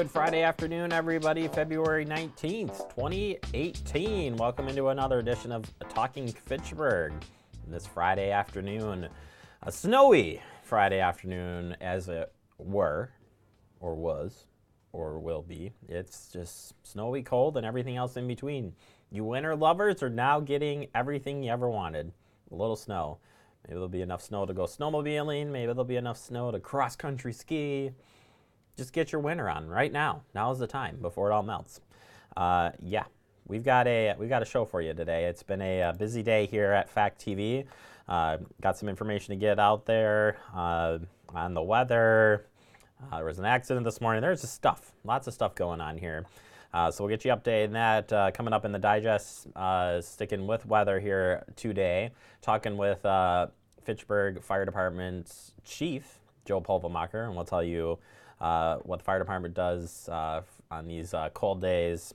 Good Friday afternoon, everybody. February 19th, 2018. Welcome into another edition of Talking Fitchburg. This Friday afternoon, a snowy Friday afternoon, as it were, or was, or will be. It's just snowy, cold, and everything else in between. You winter lovers are now getting everything you ever wanted. A little snow. Maybe there'll be enough snow to go snowmobiling. Maybe there'll be enough snow to cross-country ski. Just get your winter on right now. Now is the time before it all melts. Yeah, we've got a show for you today. It's been a busy day here at FACTv. Got some information to get out there on the weather. There was an accident this morning. There's just stuff, lots of stuff going on here. So we'll get you updated on that coming up in the digest. Sticking with weather here today, talking with Fitchburg Fire Department's Chief Joe Pulvermacher, and we'll tell you what the fire department does on these cold days,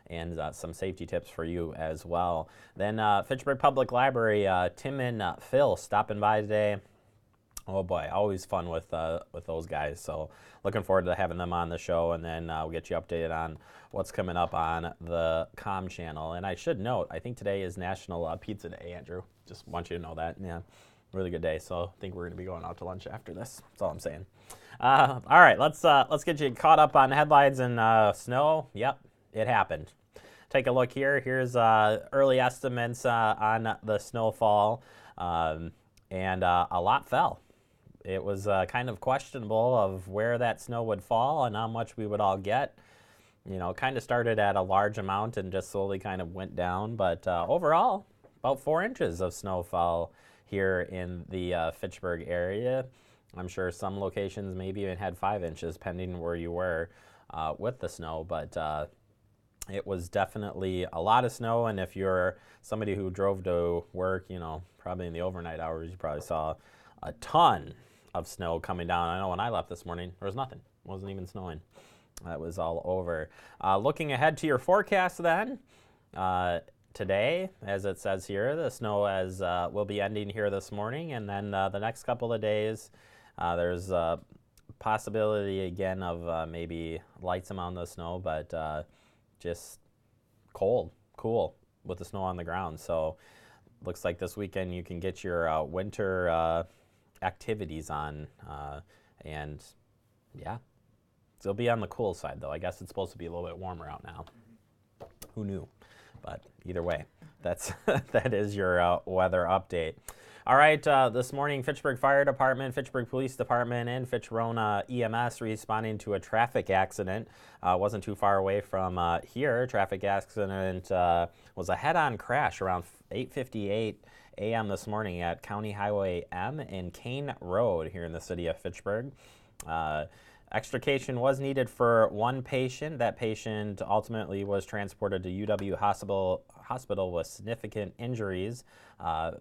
and some safety tips for you as well. Then Fitchburg Public Library, Tim and Phil stopping by today. Oh boy, always fun with those guys. So looking forward to having them on the show, and then we'll get you updated on what's coming up on the comm channel. And I should note, I think today is National Pizza Day, Andrew. Just want you to know that. Yeah, really good day. So I think we're going to be going out to lunch after this. That's all I'm saying. All right, let's get you caught up on headlines and snow. Yep, it happened. Take a look here. Here's early estimates on the snowfall, and a lot fell. It was kind of questionable of where that snow would fall and how much we would all get. You know, kind of started at a large amount and just slowly kind of went down. But overall, about 4 inches of snow fell here in the Fitchburg area. I'm sure some locations maybe even had 5 inches, pending where you were with the snow. But it was definitely a lot of snow. And if you're somebody who drove to work, you know, probably in the overnight hours, you probably saw a ton of snow coming down. I know when I left this morning, there was nothing. It wasn't even snowing. That was all over. Looking ahead to your forecast then, today, as it says here, the snow will be ending here this morning, and then the next couple of days, there's a possibility again of maybe light amount of snow, but just cool with the snow on the ground. So looks like this weekend you can get your winter activities on, and yeah, it'll be on the cool side though. I guess it's supposed to be a little bit warmer out now. Who knew? But either way, that is your weather update. All right, this morning, Fitchburg Fire Department, Fitchburg Police Department, and Fitch-Rona EMS responding to a traffic accident. Wasn't too far away from here. Traffic accident was a head-on crash around 8:58 a.m. this morning at County Highway M and Kane Road here in the city of Fitchburg. Extrication was needed for one patient. That patient ultimately was transported to UW Hospital with significant injuries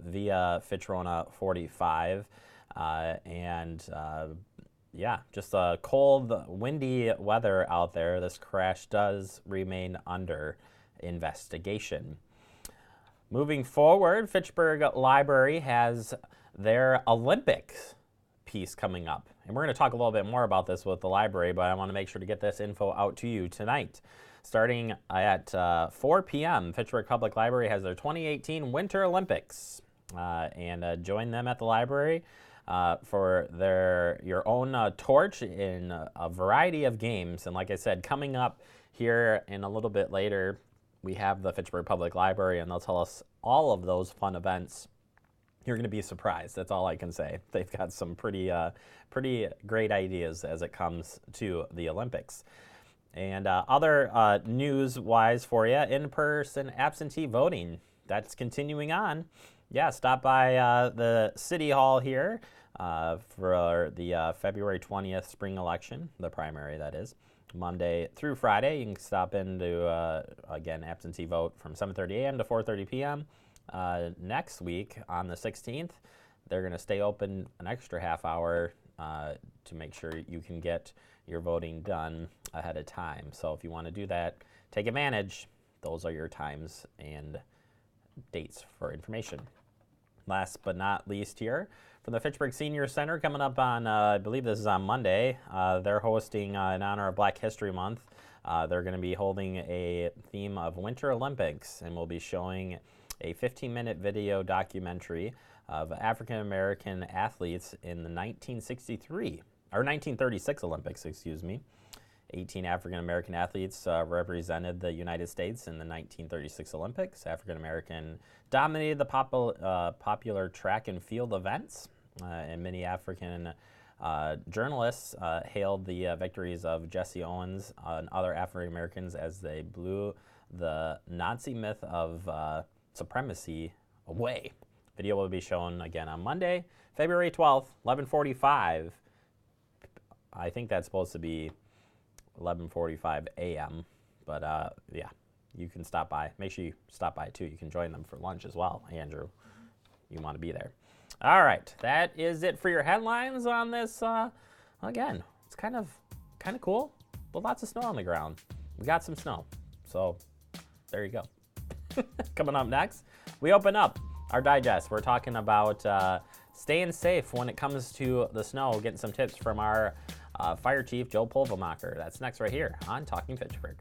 via Fitch-Rona 45. Yeah, just a cold, windy weather out there. This crash does remain under investigation. Moving forward, Fitchburg Library has their Olympics piece coming up. And we're going to talk a little bit more about this with the library, but I want to make sure to get this info out to you tonight. Starting at 4 p.m., Fitchburg Public Library has their 2018 Winter Olympics. And join them at the library for your own torch in a variety of games. And like I said, coming up here in a little bit later, we have the Fitchburg Public Library, and they'll tell us all of those fun events. You're going to be surprised. That's all I can say. They've got some pretty great ideas as it comes to the Olympics. And other news-wise for you, in-person absentee voting. That's continuing on. Yeah, stop by the City Hall here for the February 20th spring election, the primary that is, Monday through Friday. You can stop in to, again, absentee vote from 7:30 a.m. to 4:30 p.m. Next week on the 16th, they're going to stay open an extra half hour to make sure you can get your voting done ahead of time. So if you want to do that, take advantage. Those are your times and dates for information. Last but not least here, from the Fitchburg Senior Center coming up on, I believe this is on Monday. They're hosting in honor of Black History Month. They're going to be holding a theme of Winter Olympics, and we'll be showing a 15-minute video documentary of African American athletes in the 1936 Olympics, excuse me. 18 African American athletes represented the United States in the 1936 Olympics. African American dominated the popular track and field events, and many African journalists hailed the victories of Jesse Owens and other African Americans as they blew the Nazi myth of supremacy away. Video will be shown again on Monday, February 12th, 11:45. I think that's supposed to be 11:45 a.m. But yeah, you can stop by. Make sure you stop by too. You can join them for lunch as well, Andrew. You want to be there. All right, that is it for your headlines on this. Again, it's kind of cool, but lots of snow on the ground. We got some snow, so there you go. Coming up next, we open up our digest. We're talking about staying safe when it comes to the snow, getting some tips from our Fire Chief Joe Pulvermacher. That's next right here on Talking Fitchburg.